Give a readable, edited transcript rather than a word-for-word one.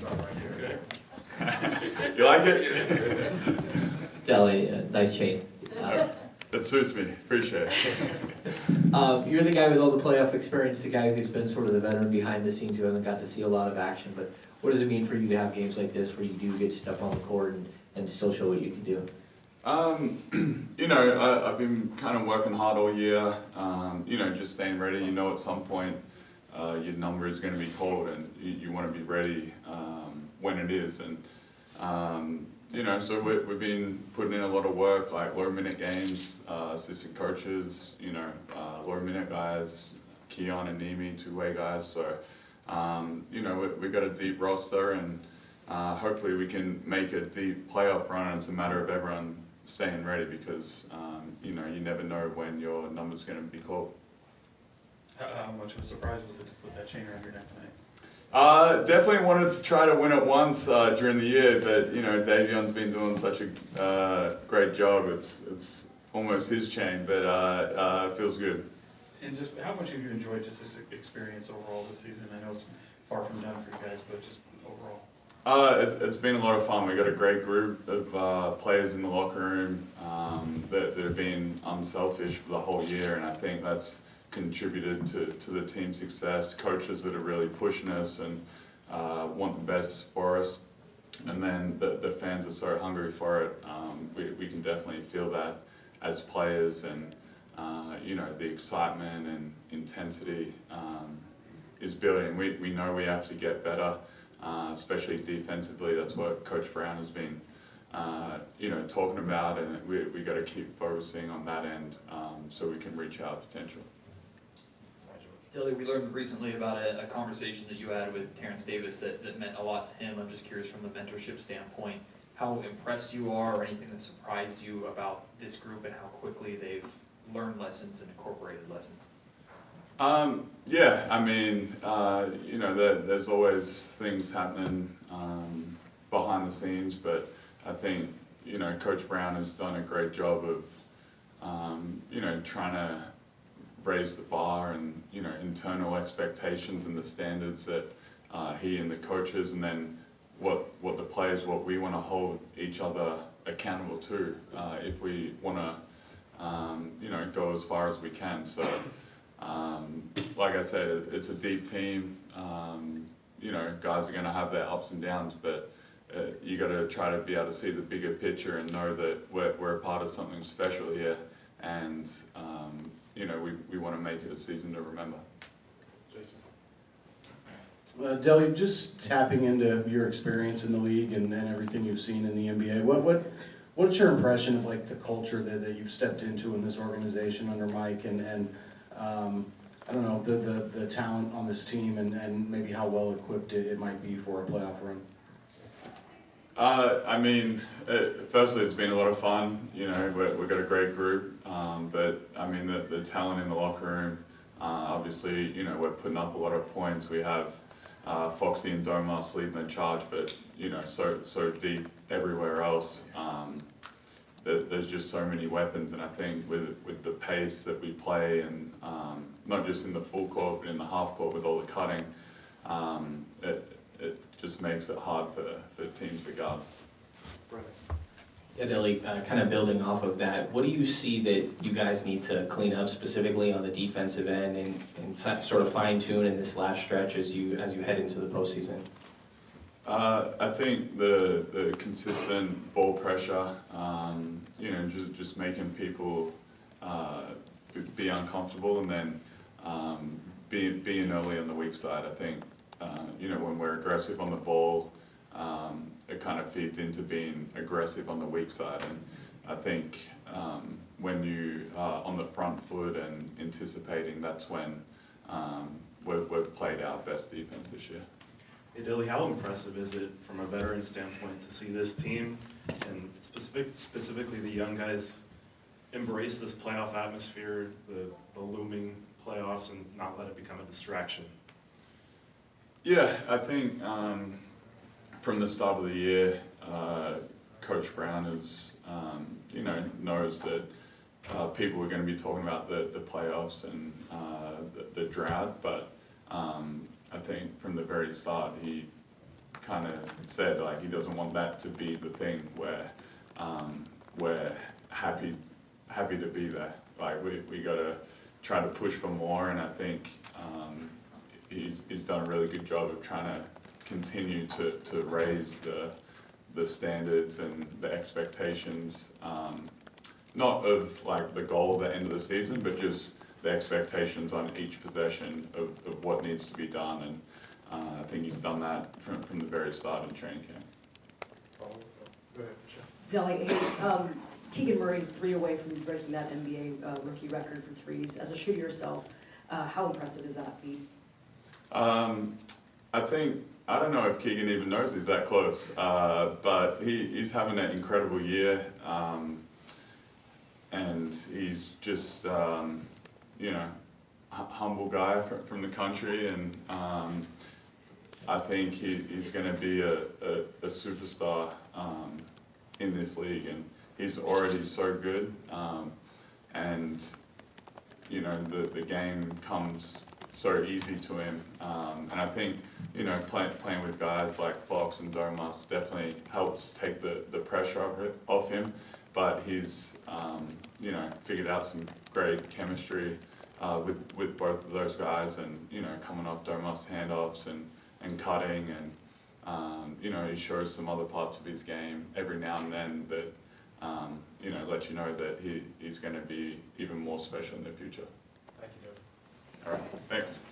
start right here. Okay. You like it? Deli, nice chain. That suits me. Appreciate it. You're the guy with all the playoff experience, the guy who's been sort of the veteran behind the scenes who hasn't got to see a lot of action, but what does it mean for you to have games like this where you do get stuff on the court and still show what you can do? I've been kind of working hard all year, just staying ready. At some point your number is going to be called and you want to be ready when it is. And, so we've been putting in a lot of work, like low minute games, assistant coaches, low minute guys, Keon and Nimi, two-way guys. So, we've got a deep roster and hopefully we can make a deep playoff run, and it's a matter of everyone staying ready because, you never know when your number's going to be called. How much of a surprise was it to put that chain around your neck tonight? Definitely wanted to try to win it once during the year, but Davion's been doing such a great job. It's almost his chain, but it feels good. And just how much have you enjoyed just this experience overall this season? I know it's far from done for you guys, but just overall. It's been a lot of fun. We got a great group of players in the locker room that have been unselfish for the whole year, and I think that's contributed to the team's success. Coaches that are really pushing us and want the best for us, and then the fans are so hungry for it. We can definitely feel that as players, and the excitement and intensity is building. We know we have to get better, especially defensively. That's what Coach Brown has been talking about, and we got to keep focusing on that end so we can reach our potential. Dilly, we learned recently about a conversation that you had with Terrence Davis that meant a lot to him. I'm just curious from the mentorship standpoint, how impressed you are or anything that surprised you about this group and how quickly they've learned lessons and incorporated lessons. There's always things happening behind the scenes, but I think, Coach Brown has done a great job of, trying to raise the bar and, internal expectations and the standards that he and the coaches, and then what the players, what we want to hold each other accountable to if we want to, go as far as we can. So, like I said, it's a deep team. Guys are going to have their ups and downs, but you got to try to be able to see the bigger picture and know that we're a part of something special here, and we want to make it a season to remember. Jason. Deli, just tapping into your experience in the league and everything you've seen in the NBA, what's your impression of like the culture that you've stepped into in this organization under Mike, and I don't know, the talent on this team and maybe how well equipped it might be for a playoff run? Firstly, it's been a lot of fun. We've got a great group, but the talent in the locker room, obviously, we're putting up a lot of points. We have Foxy and Domas leading the charge, but so deep everywhere else. There's just so many weapons, and I think with the pace that we play, and not just in the full court, but in the half court with all the cutting, it just makes it hard for teams to guard. Yeah, Dilly, kind of building off of that, what do you see that you guys need to clean up specifically on the defensive end and sort of fine tune in this last stretch as you head into the postseason? I think the consistent ball pressure, just making people be uncomfortable, and then being early on the weak side. I think when we're aggressive on the ball, it kind of feeds into being aggressive on the weak side. And I think when you are on the front foot and anticipating, that's when we've played our best defense this year. Hey Dilly, how impressive is it from a veteran standpoint to see this team, and specifically the young guys, embrace this playoff atmosphere, the looming playoffs, and not let it become a distraction? Yeah, I think from the start of the year, Coach Brown is, knows that people are going to be talking about the playoffs and the drought, but I think from the very start he kind of said, like, he doesn't want that to be the thing where we're happy to be there. Like, we gotta try to push for more, and I think he's done a really good job of trying to continue to raise the standards and the expectations, not of like the goal at the end of the season, but just the expectations on each possession of what needs to be done, and I think he's done that from the very start in training camp. Go ahead, Michelle. Delly, hey, Keegan Murray's 3 away from breaking that NBA rookie record for threes. As a shooter yourself, how impressive is that feat? I think, I don't know if Keegan even knows he's that close, but he's having an incredible year, and he's just, you know, humble guy from the country, and I think he's going to be a superstar in this league, and he's already so good, and you know, the game comes so easy to him, and I think, you know, playing with guys like Fox and Domas definitely helps take the pressure off him, but he's you know, figured out some great chemistry with both of those guys, and you know, coming off Domas handoffs and cutting, and you know, he shows some other parts of his game every now and then that you know, let you know that he's going to be even more special in the future. Thank you, Doug. All right, thanks.